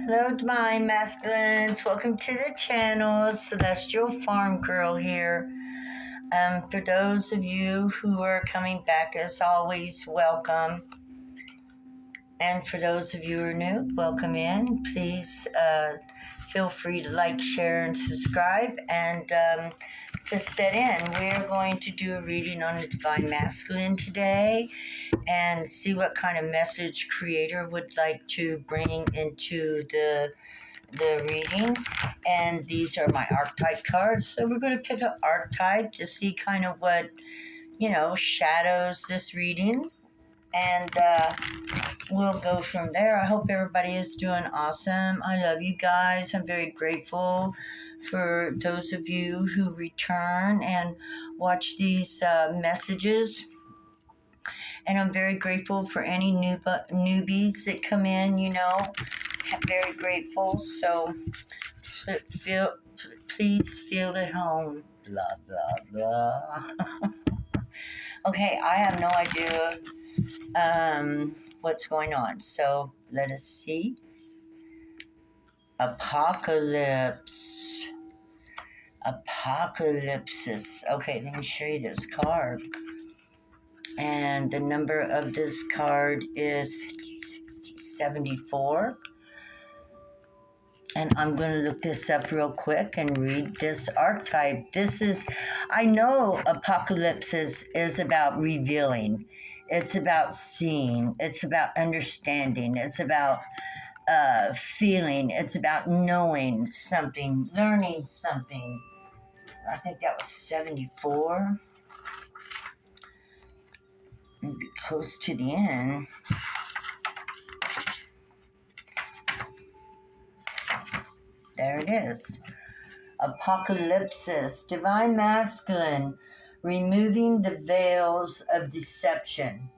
Hello, Divine Masculines. Welcome to the channel. Celestial Farm Girl here. For those of you who are coming back, as always, welcome. And for those of you who are new, welcome in. Please feel free to like, share, and subscribe. And to set in, we're going to do a reading on the Divine Masculine today and see what kind of message Creator would like to bring into the reading. And these are my archetype cards, so we're going to pick an archetype to see kind of what shadows this reading, and we'll go from there. I hope everybody is doing awesome. I love you guys. I'm very grateful for those of you who return and watch these messages. And I'm very grateful for any newbies that come in, very grateful. So please feel at home. Blah, blah, blah. Okay, I have no idea what's going on. So let us see. Apocalypse. Apocalypsis. Okay, let me show you this card. And the number of this card is 50, 60, 74. And I'm going to look this up real quick and read this archetype. I know apocalypse is about revealing. It's about seeing. It's about understanding. It's about feeling. It's about knowing something, learning something. I think that was 74. Maybe close to the end. There it is. Apocalypsis, Divine Masculine, removing the veils of deception.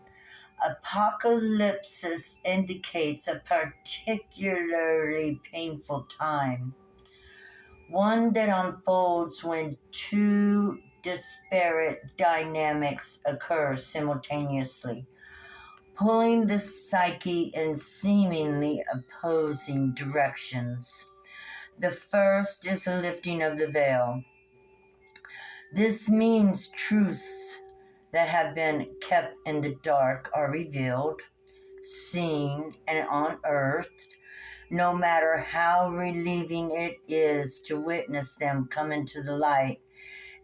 Apocalypsis indicates a particularly painful time, one that unfolds when two disparate dynamics occur simultaneously, pulling the psyche in seemingly opposing directions. The first is a lifting of the veil. This means truths that have been kept in the dark are revealed, seen, and unearthed, no matter how relieving it is to witness them come into the light.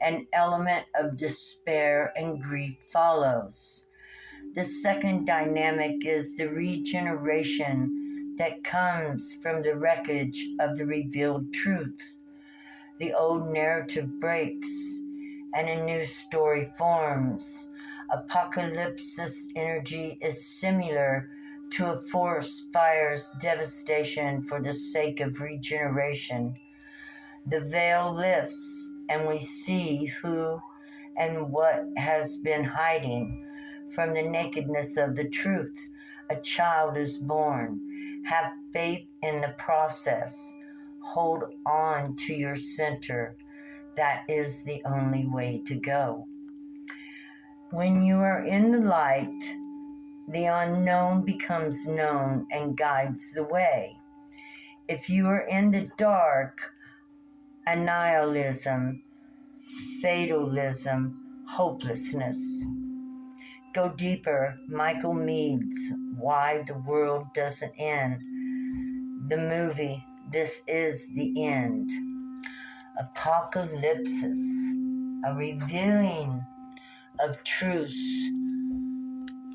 An element of despair and grief follows. The second dynamic is the regeneration that comes from the wreckage of the revealed truth. The old narrative breaks and a new story forms. Apocalypsis energy is similar to a forest fire's devastation for the sake of regeneration. The veil lifts and we see who and what has been hiding. From the nakedness of the truth, a child is born. Have faith in the process. Hold on to your center. That is the only way to go. When you are in the light, the unknown becomes known and guides the way. If you are in the dark, annihilism, fatalism, hopelessness. Go deeper. Michael Meads, Why the World Doesn't End. The movie, This Is the End. Apocalypsis, a revealing of truths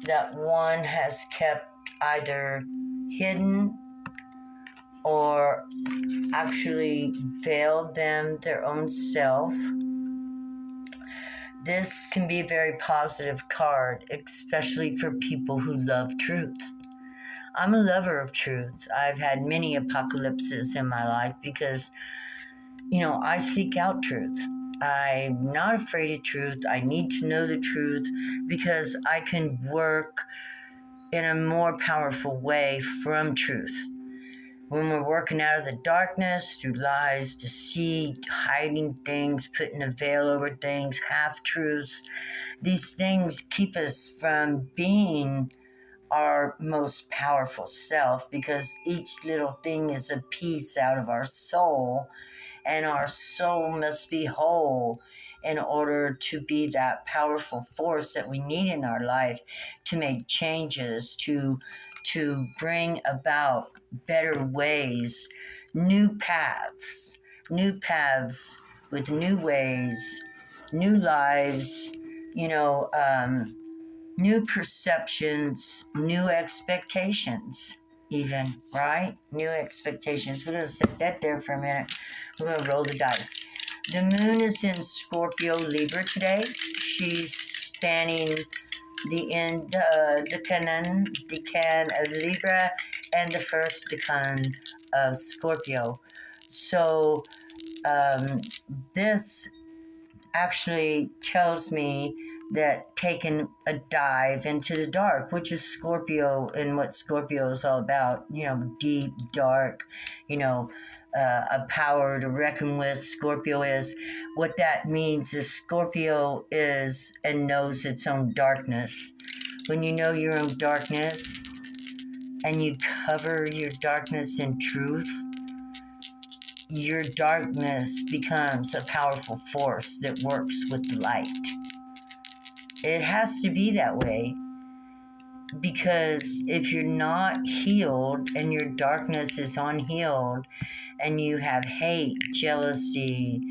that one has kept either hidden or actually veiled them their own self. This can be a very positive card, especially for people who love truth. I'm a lover of truth. I've had many apocalypses in my life because, I seek out truth. I'm not afraid of truth. I need to know the truth because I can work in a more powerful way from truth. When we're working out of the darkness, through lies, deceit, hiding things, putting a veil over things, half-truths, these things keep us from being our most powerful self, because each little thing is a piece out of our soul, and our soul must be whole in order to be that powerful force that we need in our life to make changes, to bring about better ways, new paths with new ways, new lives, you know, new perceptions, new expectations, even, right? New expectations. We're going to set that there for a minute. We're going to roll the dice. The moon is in Scorpio Libra today. She's spanning the end decan of Libra and the first decan of Scorpio. So this actually tells me that taking a dive into the dark, which is Scorpio and what Scorpio is all about, deep, dark, a power to reckon with. Scorpio is what that means is Scorpio is and knows its own darkness. When you know your own darkness and you cover your darkness in truth, your darkness becomes a powerful force that works with the light. It has to be that way, because if you're not healed and your darkness is unhealed and you have hate, jealousy,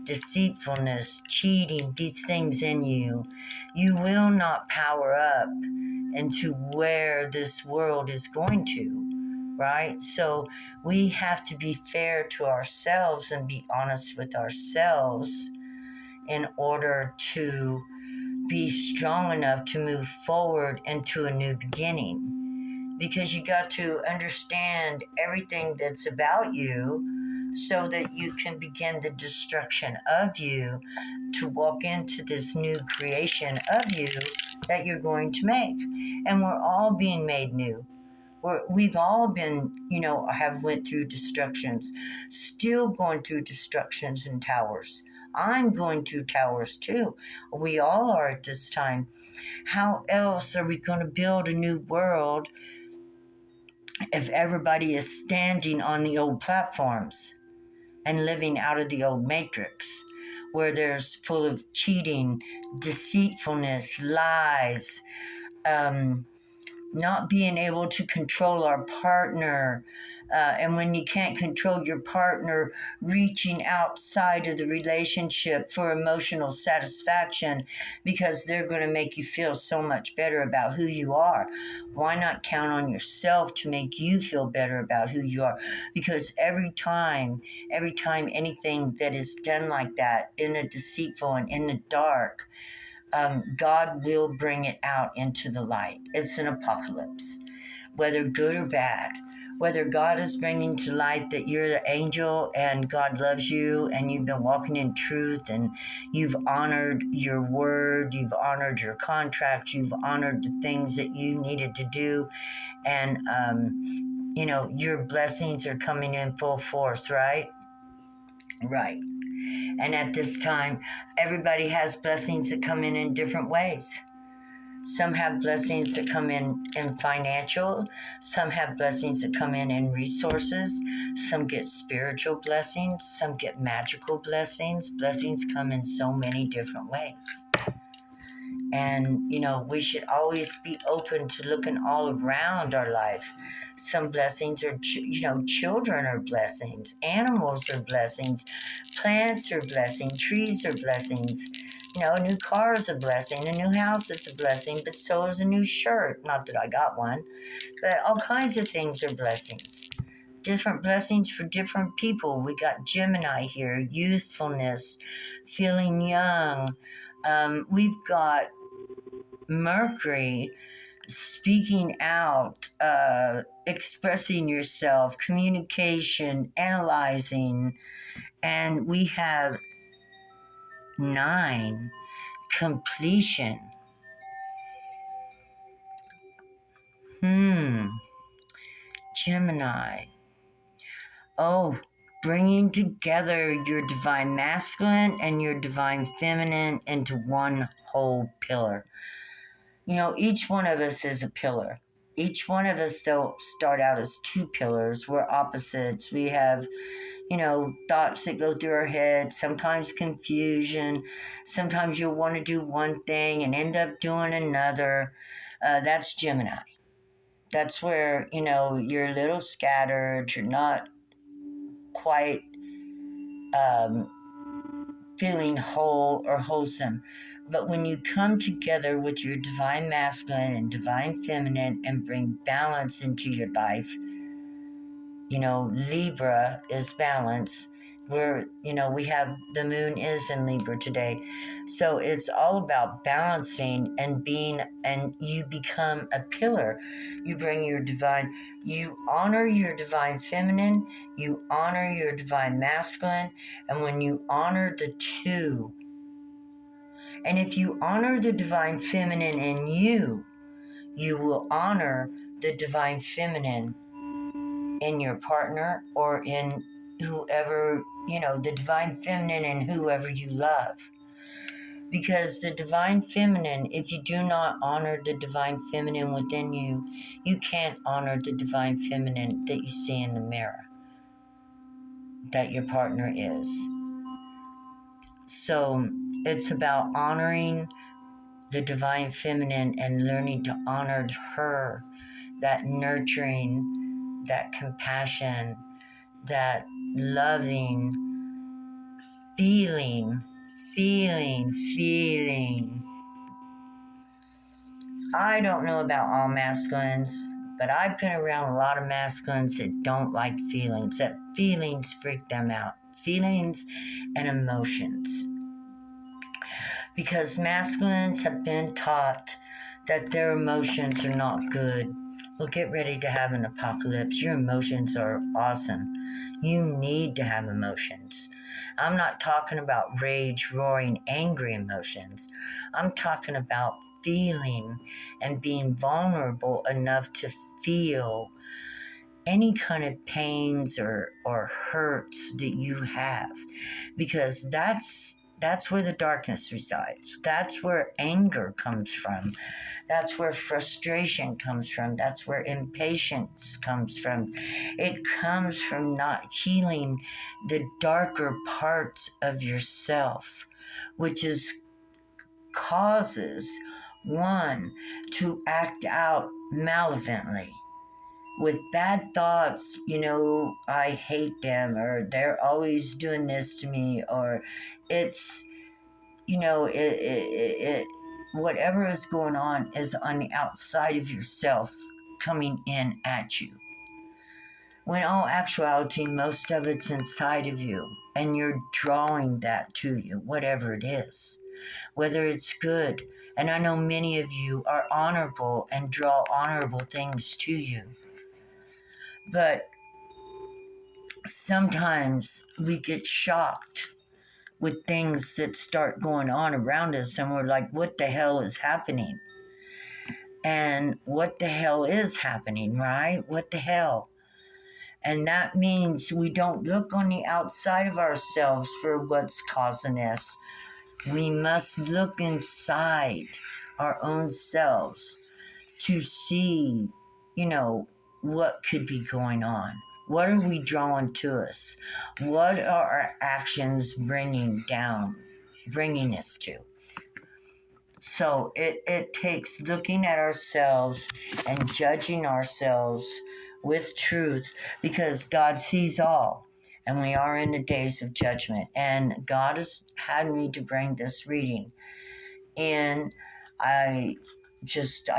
deceitfulness, cheating, these things in you, you will not power up into where this world is going to, right? So we have to be fair to ourselves and be honest with ourselves in order to be strong enough to move forward into a new beginning. Because you got to understand everything that's about you so that you can begin the destruction of you to walk into this new creation of you that you're going to make. And we're all being made new. We've all been, have went through destructions, still going through destructions and towers. I'm going through towers too. We all are at this time. How else are we going to build a new world if everybody is standing on the old platforms and living out of the old matrix, where there's full of cheating, deceitfulness, lies, not being able to control our partner, and when you can't control your partner, reaching outside of the relationship for emotional satisfaction because they're going to make you feel so much better about who you are. Why not count on yourself to make you feel better about who you are? Because every time anything that is done like that, in the deceitful and in the dark, God will bring it out into the light. It's an apocalypse, whether good or bad. Whether God is bringing to light that you're the angel and God loves you and you've been walking in truth and you've honored your word, you've honored your contract, you've honored the things that you needed to do, and your blessings are coming in full force, right? Right. And at this time, everybody has blessings that come in different ways. Some have blessings that come in financial. Some have blessings that come in resources. Some get spiritual blessings. Some get magical blessings. Blessings come in so many different ways. And, we should always be open to looking all around our life. Some blessings are, children are blessings. Animals are blessings. Plants are blessings. Trees are blessings. A new car is a blessing. A new house is a blessing, but so is a new shirt. Not that I got one, but all kinds of things are blessings. Different blessings for different people. We got Gemini here, youthfulness, feeling young. We've got Mercury, speaking out, expressing yourself, communication, analyzing, and we have 9, completion. Gemini. Oh, bringing together your divine masculine and your divine feminine into one whole pillar. Each one of us is a pillar. each one of us, though, start out as two pillars. We're opposites. We have, thoughts that go through our head, sometimes confusion. Sometimes you'll want to do one thing and end up doing another. That's Gemini. That's where, you're a little scattered. You're not quite um, feeling whole or wholesome. But when you come together with your divine masculine and divine feminine and bring balance into your life, Libra is balance. We have the moon is in Libra today. So it's all about balancing and you become a pillar. You bring you honor your divine feminine, you honor your divine masculine, and when you honor the two, and if you honor the divine feminine in you, you will honor the divine feminine in your partner or in whoever, the divine feminine in whoever you love. Because the divine feminine, if you do not honor the divine feminine within you, you can't honor the divine feminine that you see in the mirror that your partner is. So it's about honoring the divine feminine and learning to honor her, that nurturing, that compassion, that loving, feeling. I don't know about all masculines, but I've been around a lot of masculines that don't like feelings, that feelings freak them out. Feelings and emotions. Because masculines have been taught that their emotions are not good. Well, get ready to have an apocalypse. Your emotions are awesome. You need to have emotions. I'm not talking about rage, roaring, angry emotions. I'm talking about feeling and being vulnerable enough to feel any kind of pains or hurts that you have, because that's where the darkness resides. That's where anger comes from. That's where frustration comes from. That's where impatience comes from. It comes from not healing the darker parts of yourself, which causes one to act out malevolently with bad thoughts. I hate them, or they're always doing this to me, or it's, whatever is going on is on the outside of yourself coming in at you. When all actuality, most of it's inside of you, and you're drawing that to you, whatever it is, whether it's good. And I know many of you are honorable and draw honorable things to you. But sometimes we get shocked with things that start going on around us, and we're like, what the hell is happening? And what the hell is happening, right? What the hell? And that means we don't look on the outside of ourselves for what's causing us. We must look inside our own selves to see, what could be going on. What are we drawing to us? What are our actions bringing us to? So it takes looking at ourselves and judging ourselves with truth, because God sees all, and we are in the days of judgment. And God has had me to bring this reading, and I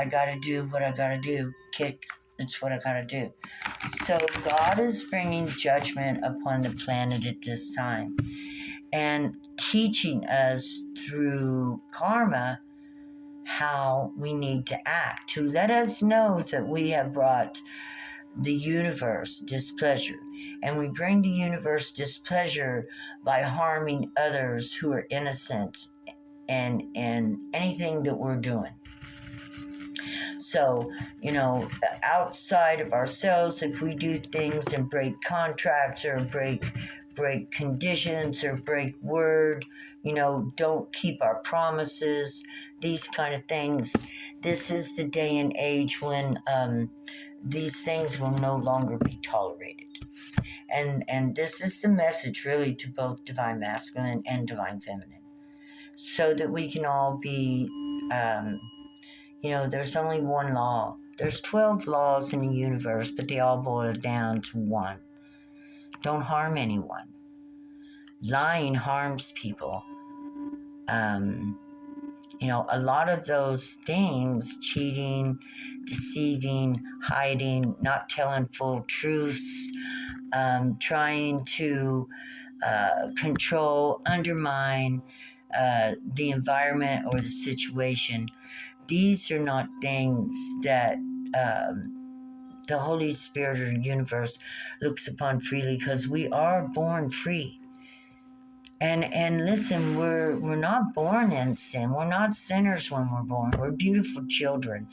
got to do what I got to do. It's what I got to do. So God is bringing judgment upon the planet at this time and teaching us through karma how we need to act, to let us know that we have brought the universe displeasure. And we bring the universe displeasure by harming others who are innocent and anything that we're doing. So, outside of ourselves, if we do things and break contracts or break conditions or break word, don't keep our promises, these kind of things, This is the day and age when these things will no longer be tolerated. And this is the message really to both divine masculine and divine feminine, so that we can all be, there's only one law. There's 12 laws in the universe, but they all boil down to one. Don't harm anyone. Lying harms people. A lot of those things, cheating, deceiving, hiding, not telling full truths, trying to control, undermine the environment or the situation, these are not things that the Holy Spirit or the universe looks upon freely, because we are born free. And listen, we're not born in sin. We're not sinners when we're born. We're beautiful children,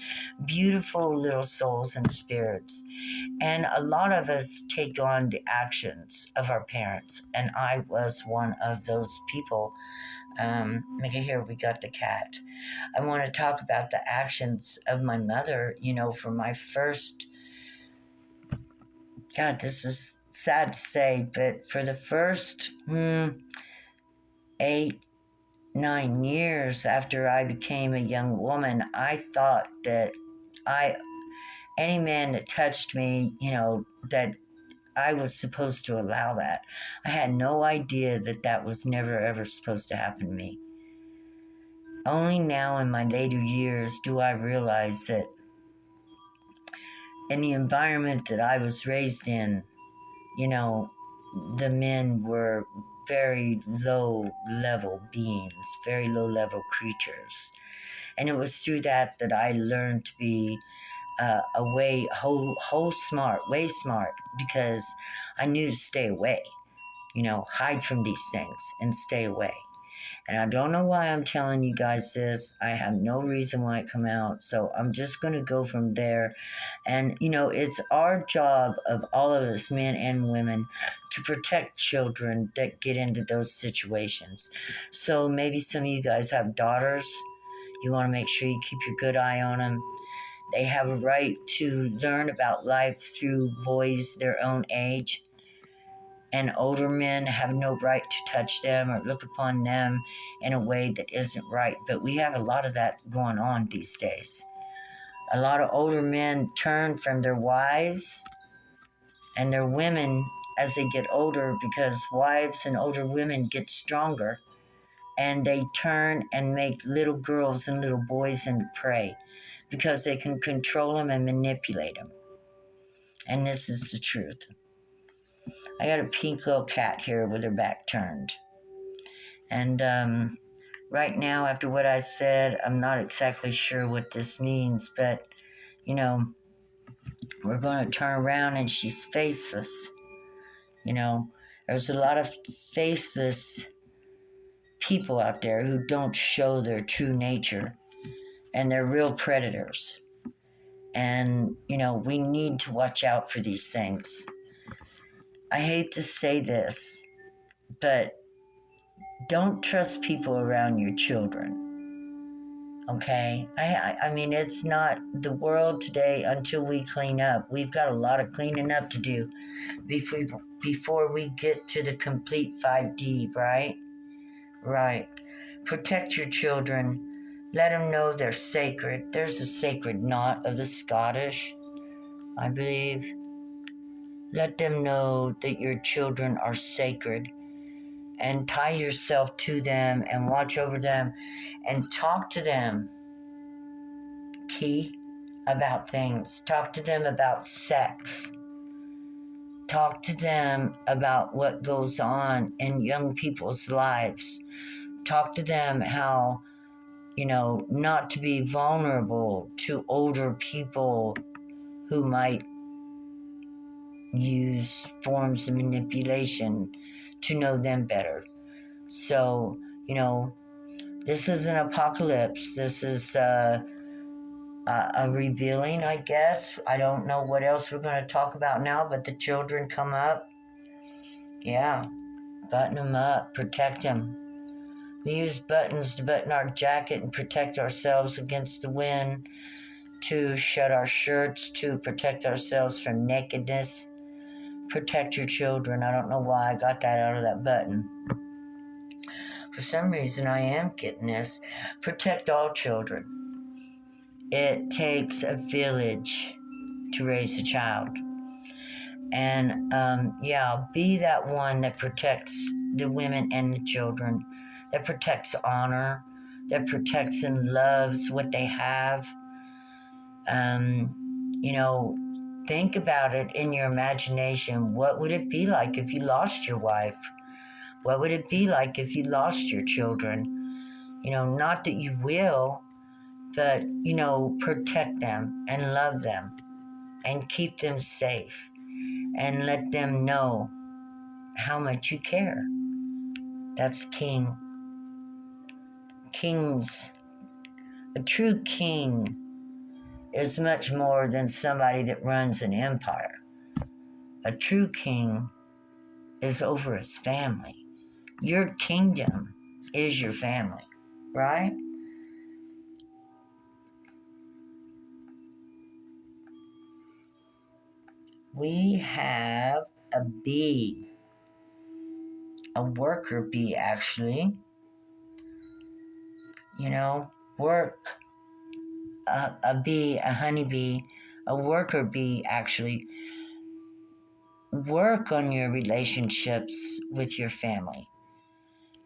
beautiful little souls and spirits. And a lot of us take on the actions of our parents. And I was one of those people. Look at here, we got the cat. I want to talk about the actions of my mother, for my first, God, this is sad to say, but for the first 8-9 years after I became a young woman, I thought that any man that touched me, that I was supposed to allow that. I had no idea that that was never ever supposed to happen to me. Only now in my later years do I realize that in the environment that I was raised in, the men were very low level beings, very low level creatures. And it was through that I learned to be way smart, because I knew to stay away, hide from these things and stay away. And I don't know why I'm telling you guys this. I have no reason why it come out. So I'm just going to go from there. And, it's our job of all of us, men and women, to protect children that get into those situations. So maybe some of you guys have daughters. You want to make sure you keep your good eye on them. They have a right to learn about life through boys their own age. And older men have no right to touch them or look upon them in a way that isn't right. But we have a lot of that going on these days. A lot of older men turn from their wives and their women as they get older, because wives and older women get stronger, and they turn and make little girls and little boys into prey, because they can control them and manipulate them. And this is the truth. I got a pink little cat here with her back turned. And right now, after what I said, I'm not exactly sure what this means, but, we're going to turn around and she's faceless. There's a lot of faceless people out there who don't show their true nature, and they're real predators. And, we need to watch out for these things. I hate to say this, but don't trust people around your children. Okay? I mean, it's not the world today until we clean up. We've got a lot of cleaning up to do before we get to the complete 5D, right? Right. Protect your children. Let them know they're sacred. There's a sacred knot of the Scottish, I believe. Let them know that your children are sacred, and tie yourself to them and watch over them and talk to them, about things. Talk to them about sex. Talk to them about what goes on in young people's lives. Talk to them how, not to be vulnerable to older people who might use forms of manipulation to know them better. So, this is an apocalypse. This is a revealing, I guess. I don't know what else we're going to talk about now, but the children come up. Yeah, button them up, protect them. We use buttons to button our jacket and protect ourselves against the wind, to shut our shirts, to protect ourselves from nakedness. Protect your children. I don't know why I got that out of that button. For some reason, I am getting this. Protect all children. It takes a village to raise a child. And be that one that protects the women and the children, that protects honor, that protects and loves what they have. Think about it in your imagination. What would it be like if you lost your wife? What would it be like if you lost your children? Not that you will, but, protect them and love them and keep them safe and let them know how much you care. That's king. Kings. A true king is much more than somebody that runs an empire. A true king is over his family. Your kingdom is your family, right? We have a bee, a worker bee, actually. Work. A bee, a honeybee, a worker bee, actually. Work on your relationships with your family.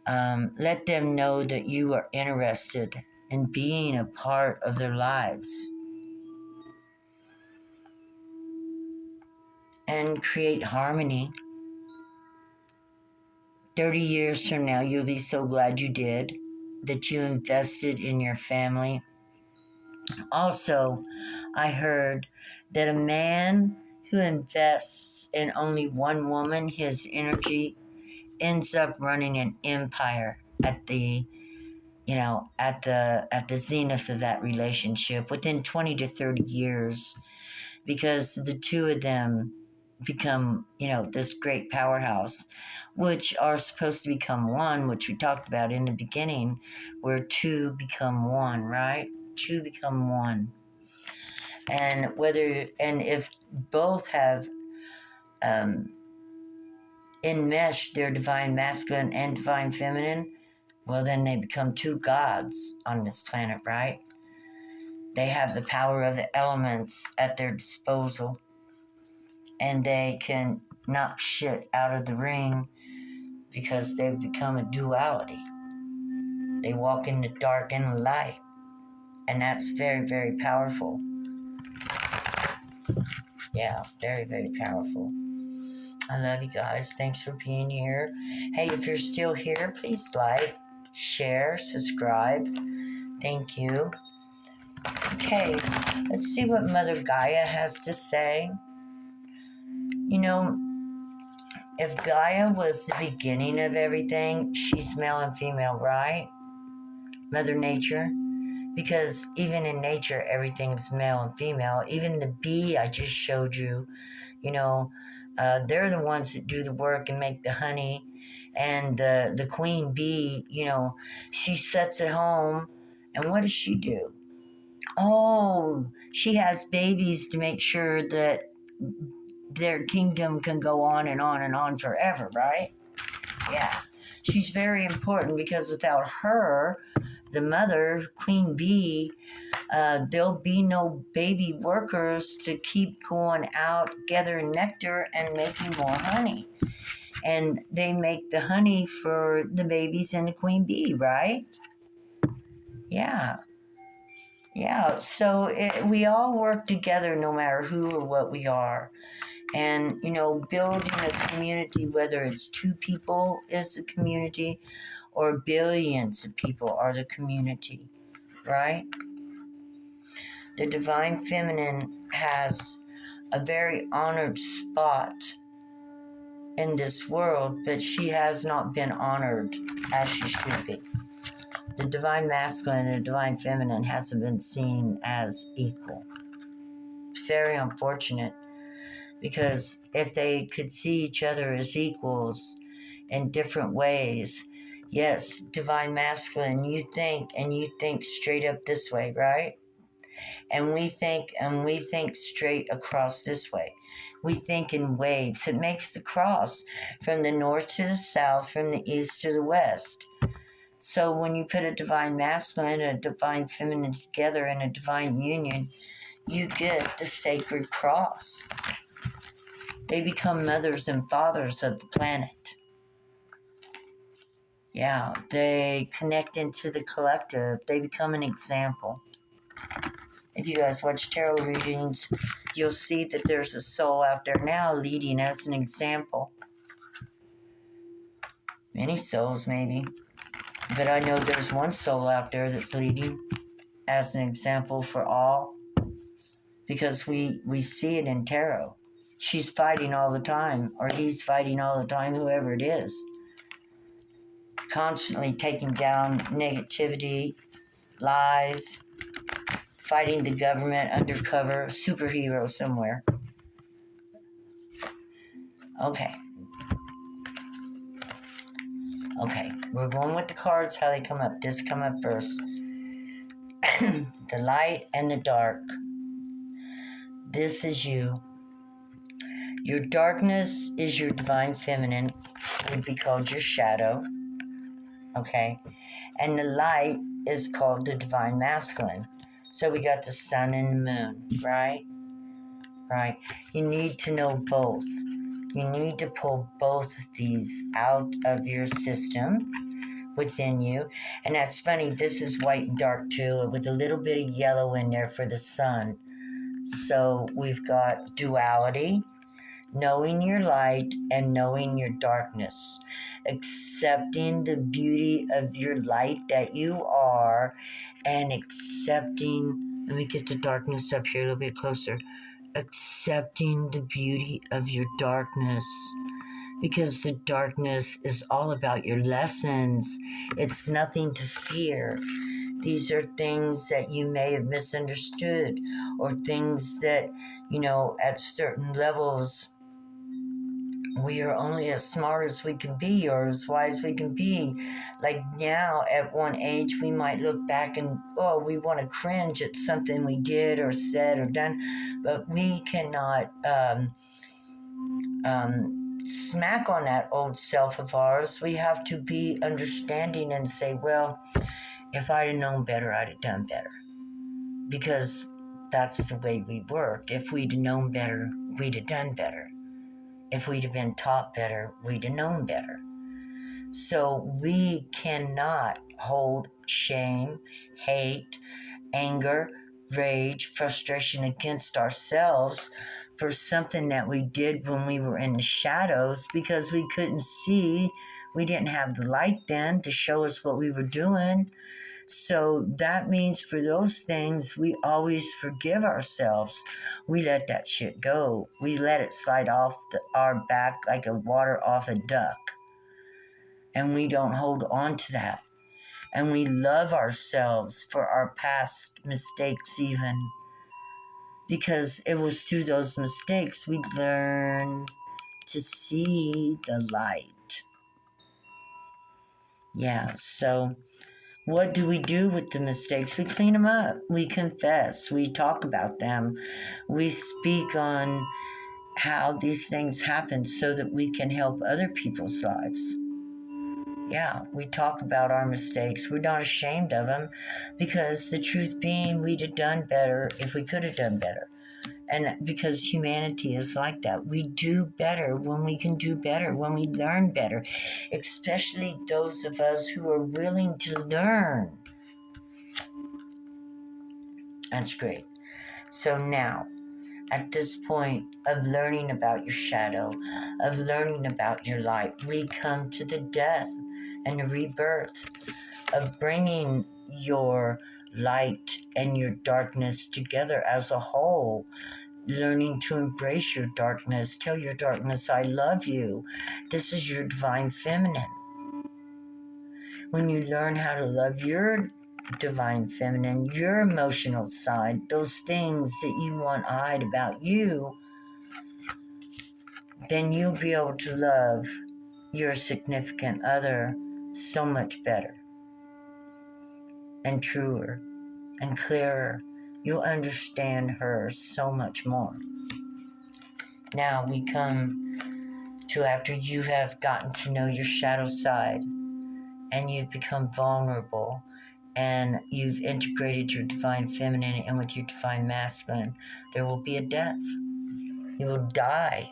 Let them know that you are interested in being a part of their lives. And create harmony. 30 years from now, you'll be so glad you did, that you invested in your family. Also, I heard that a man who invests in only one woman, his energy ends up running an empire at the zenith of that relationship within 20 to 30 years, because the two of them become, this great powerhouse, which are supposed to become one, which we talked about in the beginning, where two become one, right? Two become one. And if both have enmeshed their divine masculine and divine feminine, well, then they become two gods on this planet, right? They have the power of the elements at their disposal, and they can knock shit out of the ring because they've become a duality. They walk in the dark and the light, and that's very, very powerful. Yeah, very, very powerful. I love you guys. Thanks for being here. Hey, if you're still here, please like, share, subscribe. Thank you. Okay, let's see what Mother Gaia has to say. If Gaia was the beginning of everything, she's male and female, right? Mother Nature. Because even in nature, everything's male and female. Even the bee I just showed you, they're the ones that do the work and make the honey. And the queen bee, she sits at home, and what does she do? Oh, she has babies to make sure that their kingdom can go on and on and on forever, right? Yeah. She's very important, because without her, the mother, queen bee, there'll be no baby workers to keep going out, gathering nectar and making more honey. And they make the honey for the babies and the queen bee, right? Yeah. Yeah, so we all work together no matter who or what we are. And, building a community, whether it's 2 people is the community or billions of people are the community, right? The Divine Feminine has a very honored spot in this world, but she has not been honored as she should be. The Divine Masculine and the Divine Feminine hasn't been seen as equal. It's very unfortunate, because if they could see each other as equals in different ways, Yes, divine masculine, you think straight up this way, right? And we think straight across this way. We think in waves. It makes the cross from the north to the south, from the east to the west. So when you put a divine masculine and a divine feminine together in a divine union, you get the sacred cross. They become mothers and fathers of the planet. Yeah, they connect into the collective. They become an example. If you guys watch tarot readings, you'll see that there's a soul out there now leading as an example. Many souls, maybe. But I know there's one soul out there that's leading as an example for all. Because we see it in tarot. She's fighting all the time, or he's fighting all the time, whoever it is. Constantly taking down negativity, lies, fighting the government undercover, superhero somewhere. Okay, we're going with the cards, how they come up. This come up first. The light and the dark. This is you. Your darkness is your divine feminine. It would be called your shadow. Okay? And the light is called the divine masculine. So we got the sun and the moon, right? Right. You need to know both. You need to pull both of these out of your system within you. And that's funny, this is white and dark too, with a little bit of yellow in there for the sun. So we've got duality, knowing your light and knowing your darkness, accepting the beauty of your light that you are, and accepting, let me get the darkness up here a little bit closer, accepting the beauty of your darkness, because the darkness is all about your lessons. It's nothing to fear. These are things that you may have misunderstood, or things that, at certain levels, we are only as smart as we can be, or as wise as we can be. Like now, at one age, we might look back and, we want to cringe at something we did or said or done, but we cannot smack on that old self of ours. We have to be understanding and say, well, if I'd have known better, I'd have done better. Because that's the way we work. If we'd have known better, we'd have done better. If we'd have been taught better, we'd have known better. So we cannot hold shame, hate, anger, rage, frustration against ourselves for something that we did when we were in the shadows, because we couldn't see. We didn't have the light then to show us what we were doing. So that means for those things, we always forgive ourselves. We let that shit go. We let it slide off our back like a water off a duck. And we don't hold on to that. And we love ourselves for our past mistakes even. Because it was through those mistakes we learned to see the light. Yeah, so what do we do with the mistakes? We clean them up. We confess. We talk about them. We speak on how these things happen so that we can help other people's lives. Yeah, we talk about our mistakes. We're not ashamed of them, because the truth being, we'd have done better if we could have done better. And because humanity is like that. We do better when we can do better, when we learn better, especially those of us who are willing to learn. That's great. So now, at this point of learning about your shadow, of learning about your light, we come to the death and the rebirth of bringing your light and your darkness together as a whole. Learning to embrace your darkness. Tell your darkness, I love you. This is your divine feminine. When you learn how to love your divine feminine, your emotional side, those things that you want to hide about you, then you'll be able to love your significant other so much better and truer and clearer. You'll understand her so much more. Now we come to after you have gotten to know your shadow side and you've become vulnerable and you've integrated your divine feminine in with your divine masculine, there will be a death. You will die.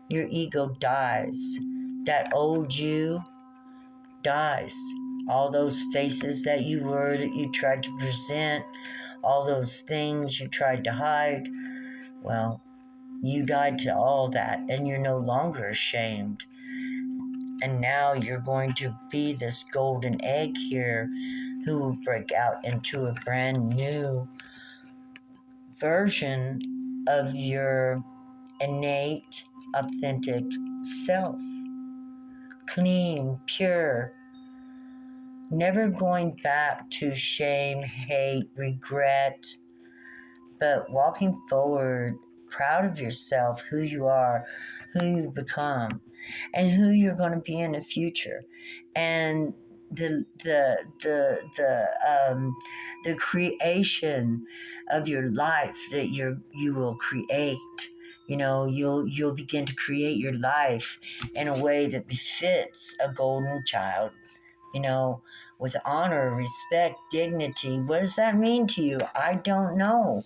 Your ego dies. That old you dies. All those faces that you were, that you tried to present, all those things you tried to hide, well, you died to all that and you're no longer ashamed. And now you're going to be this golden egg here who will break out into a brand new version of your innate, authentic self. Clean, pure, never going back to shame, hate, regret, but walking forward, proud of yourself, who you are, who you've become, and who you're going to be in the future, and the creation of your life that you will create. You know, you'll begin to create your life in a way that befits a golden child. You know, with honor, respect, dignity. What does that mean to you? I don't know,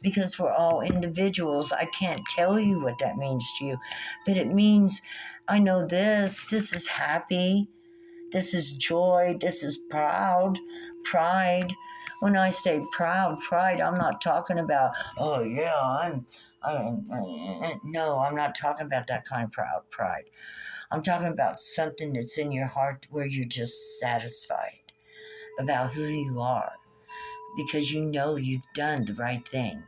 because we're all individuals. I can't tell you what that means to you, but it means I know this is happy, this is joy, this is proud, pride. When I say proud, pride, I'm not talking about, oh yeah, no, I'm not talking about that kind of proud pride. I'm talking about something that's in your heart where you're just satisfied about who you are because you know you've done the right thing.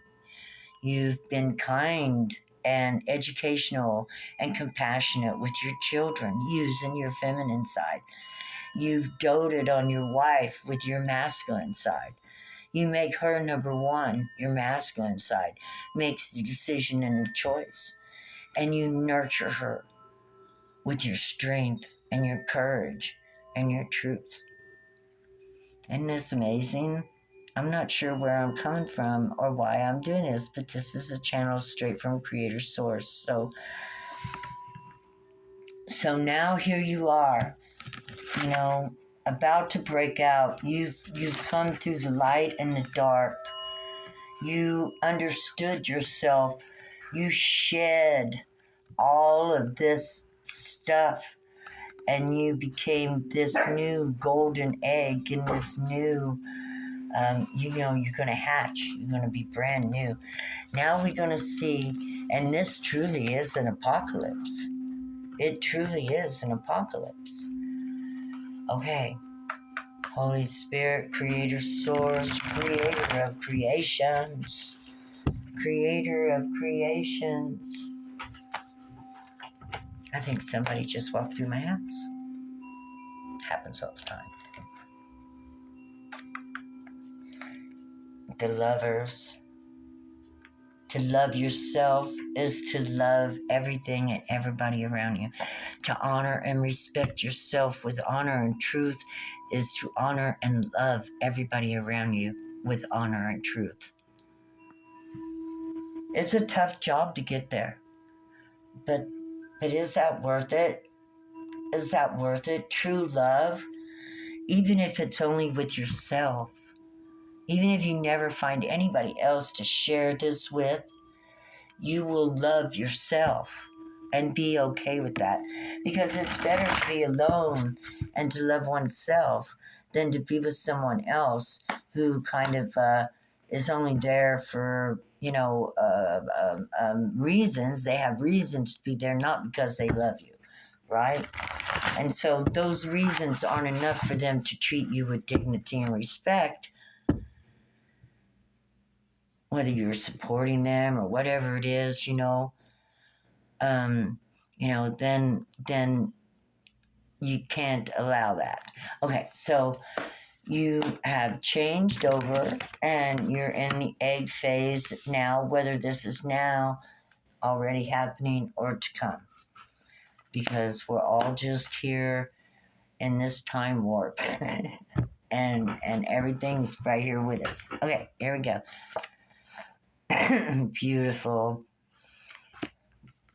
You've been kind and educational and compassionate with your children using your feminine side. You've doted on your wife with your masculine side. You make her number one. Your masculine side makes the decision and the choice. And you nurture her with your strength and your courage and your truth. Isn't this amazing? I'm not sure where I'm coming from or why I'm doing this, but this is a channel straight from Creator Source. So now here you are, you know, about to break out. You've come through the light and the dark. You understood yourself. You shed all of this stuff and you became this new golden egg in this new, you're going to hatch. You're going to be brand new. Now we're going to see, and this truly is an apocalypse. It truly is an apocalypse. Okay. Holy Spirit, Creator Source, Creator of creations. Creator of creations. I think somebody just walked through my house. Happens all the time. The lovers. To love yourself is to love everything and everybody around you. To honor and respect yourself with honor and truth is to honor and love everybody around you with honor and truth. It's a tough job to get there. But is that worth it? Is that worth it? True love, even if it's only with yourself, even if you never find anybody else to share this with, you will love yourself and be okay with that. Because it's better to be alone and to love oneself than to be with someone else who kind of is only there for, reasons. They have reasons to be there, not because they love you, right? And so those reasons aren't enough for them to treat you with dignity and respect, whether you're supporting them or whatever it is, then you can't allow that. Okay, so you have changed over and you're in the egg phase now, whether this is now already happening or to come. Because we're all just here in this time warp. and everything's right here with us. Okay, here we go. Beautiful.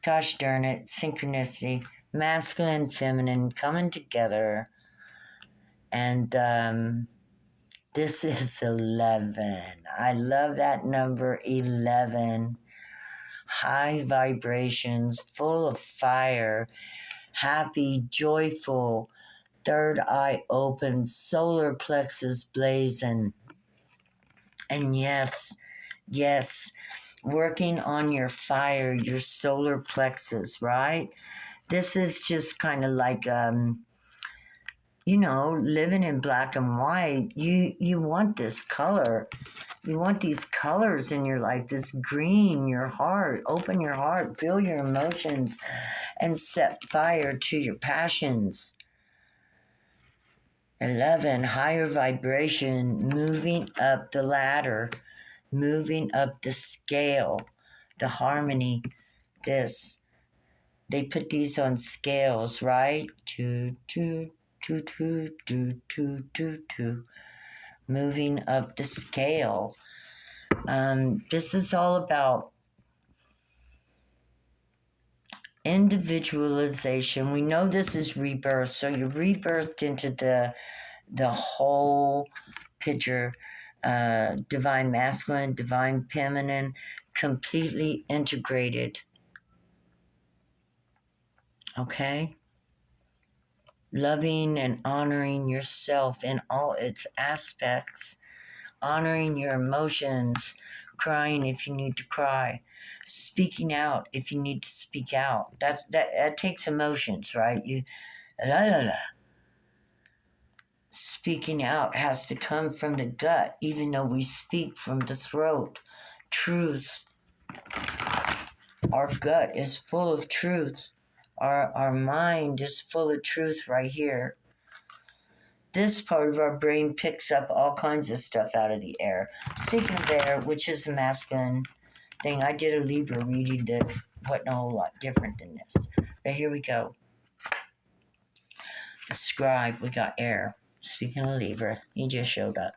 Gosh darn it, synchronicity. Masculine, feminine coming together. And this is 11. I love that number 11. High vibrations, full of fire, happy, joyful, third eye open, solar plexus blazing. And yes, working on your fire, your solar plexus, right? This is just kind of like living in black and white. You want this color. You want these colors in your life, this green, your heart. Open your heart, feel your emotions, and set fire to your passions. 11, higher vibration, moving up the ladder, moving up the scale, the harmony, this. They put these on scales, right? Two, two, two, two, two, two, two, two. Moving up the scale. This is all about individualization. We know this is rebirth, so you're rebirthed into the whole picture, divine masculine, divine feminine, completely integrated. Okay? Loving and honoring yourself in all its aspects, honoring your emotions, crying if you need to cry, speaking out if you need to speak out. That takes emotions, right? La la la. Speaking out has to come from the gut, even though we speak from the throat. Truth. Our gut is full of truth. Our mind is full of truth right here. This part of our brain picks up all kinds of stuff out of the air. Speaking of air, which is a masculine thing, I did a Libra reading that wasn't a whole lot different than this. But here we go. The scribe, we got air. Speaking of Libra, he just showed up.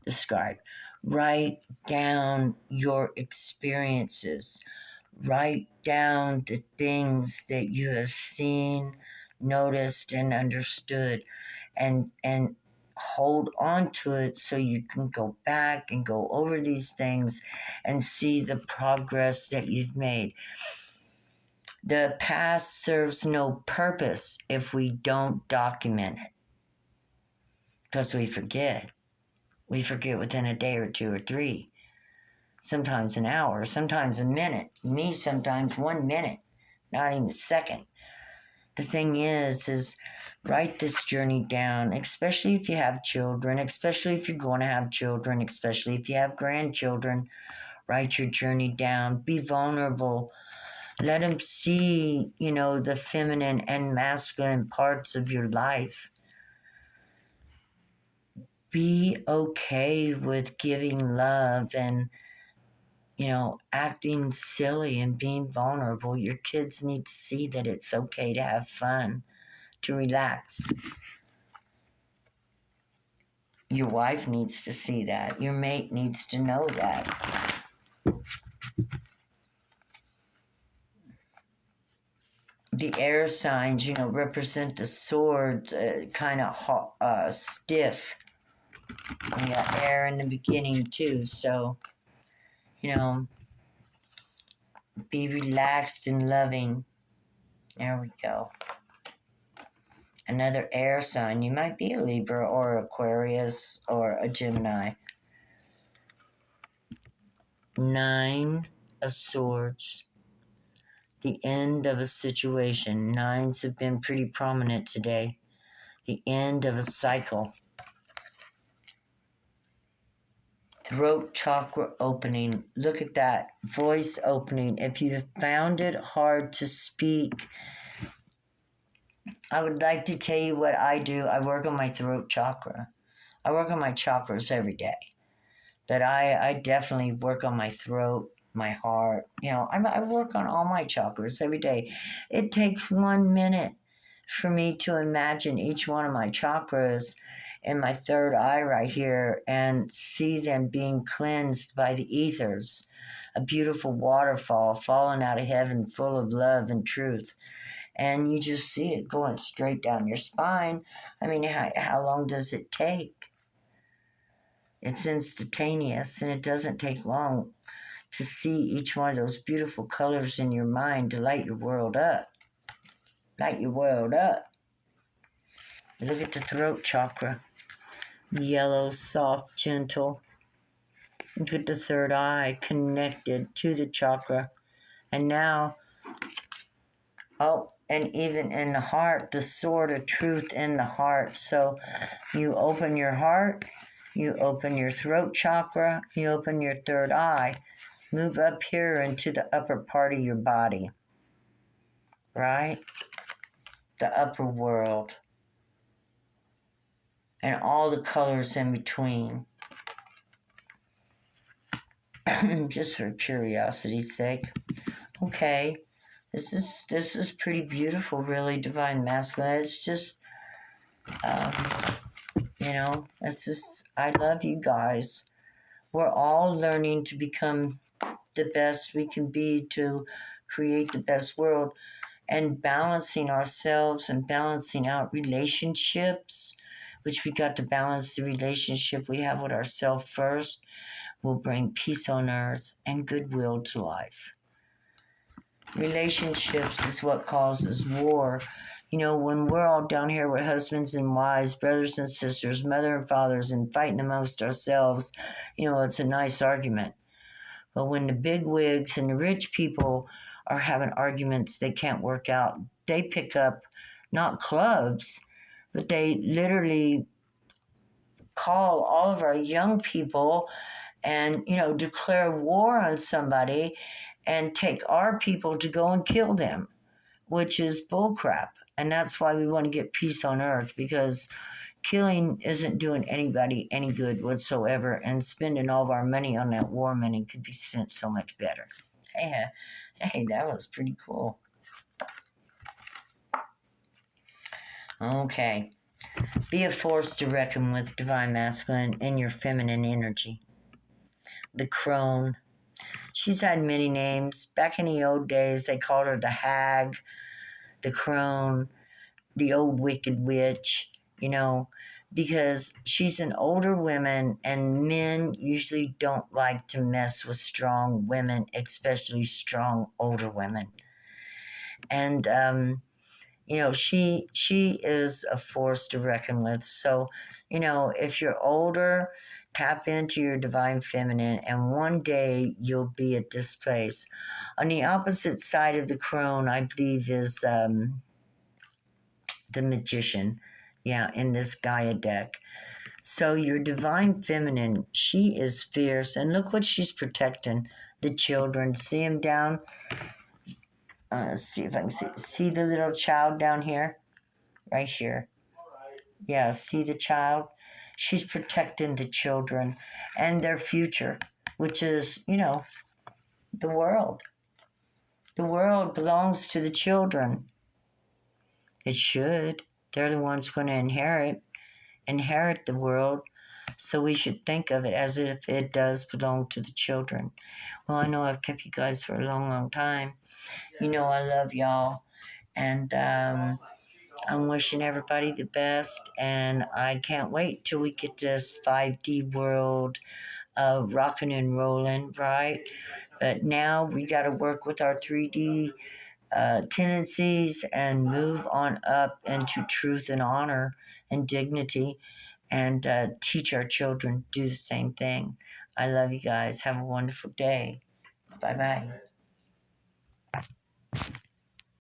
The scribe. Write down your experiences. Write down the things that you have seen, noticed, and understood, and hold on to it so you can go back and go over these things and see the progress that you've made. The past serves no purpose if we don't document it, because we forget. We forget within a day or two or three. Sometimes an hour, sometimes a minute. Me, sometimes 1 minute, not even a second. The thing is write this journey down, especially if you have children, especially if you're going to have children, especially if you have grandchildren. Write your journey down. Be vulnerable. Let them see, the feminine and masculine parts of your life. Be okay with giving love and acting silly and being vulnerable. Your kids need to see that it's okay to have fun, to relax. Your wife needs to see that. Your mate needs to know that. The air signs, represent the sword, kind of stiff. We got air in the beginning too, so, be relaxed and loving. There we go. Another air sign. You might be a Libra or Aquarius or a Gemini. 9 of Swords. The end of a situation. 9s have been pretty prominent today. The end of a cycle. Throat chakra opening. Look at that. Voice opening. If you found it hard to speak, I would like to tell you what I do. I work on my throat chakra. I work on my chakras every day. But I definitely work on my throat, my heart. I work on all my chakras every day. It takes 1 minute for me to imagine each one of my chakras in my third eye right here and see them being cleansed by the ethers, a beautiful waterfall falling out of heaven full of love and truth. And you just see it going straight down your spine. I mean, how long does it take? It's instantaneous, and it doesn't take long to see each one of those beautiful colors in your mind to light your world up. Light your world up. Look at the throat chakra. Yellow, soft, gentle. Look at the third eye connected to the chakra. And now, and even in the heart, the sword of truth in the heart. So you open your heart, you open your throat chakra, you open your third eye, move up here into the upper part of your body, right? The upper world. And all the colors in between. Just for curiosity's sake. Okay. This is pretty beautiful, really, Divine Masculine. It's just, it's just, I love you guys. We're all learning to become the best we can be to create the best world, and balancing ourselves and balancing out relationships, which we got to balance the relationship we have with ourselves first, will bring peace on earth and goodwill to life. Relationships is what causes war. When we're all down here with husbands and wives, brothers and sisters, mother and fathers, and fighting amongst ourselves, it's a nice argument. But when the big wigs and the rich people are having arguments they can't work out, they pick up not clubs, but they literally call all of our young people and, declare war on somebody and take our people to go and kill them, which is bullcrap. And that's why we want to get peace on earth, because killing isn't doing anybody any good whatsoever, and spending all of our money on that war money could be spent so much better. Hey, that was pretty cool. Okay. Be a force to reckon with, Divine Masculine, in your feminine energy. The crone. She's had many names. Back in the old days, they called her the hag, the crone, the old wicked witch, because she's an older woman, and men usually don't like to mess with strong women, especially strong older women. And, she is a force to reckon with. So, if you're older, tap into your divine feminine, and one day you'll be at this place. On the opposite side of the crone, I believe, is the magician, in this Gaia deck. So your divine feminine, she is fierce, and look what she's protecting. The children. See them down? See if I can see the little child down here? Right here. Yeah, see the child? She's protecting the children and their future, which is, the world. The world belongs to the children. It should. They're the ones going to inherit the world. So we should think of it as if it does belong to the children. Well, I know I've kept you guys for a long, long time. I love y'all. And I'm wishing everybody the best. And I can't wait till we get this 5D world rocking and rolling, right? But now we got to work with our 3D tendencies and move on up into truth and honor and dignity, and teach our children to do the same thing. I love you guys. Have a wonderful day. Bye-bye.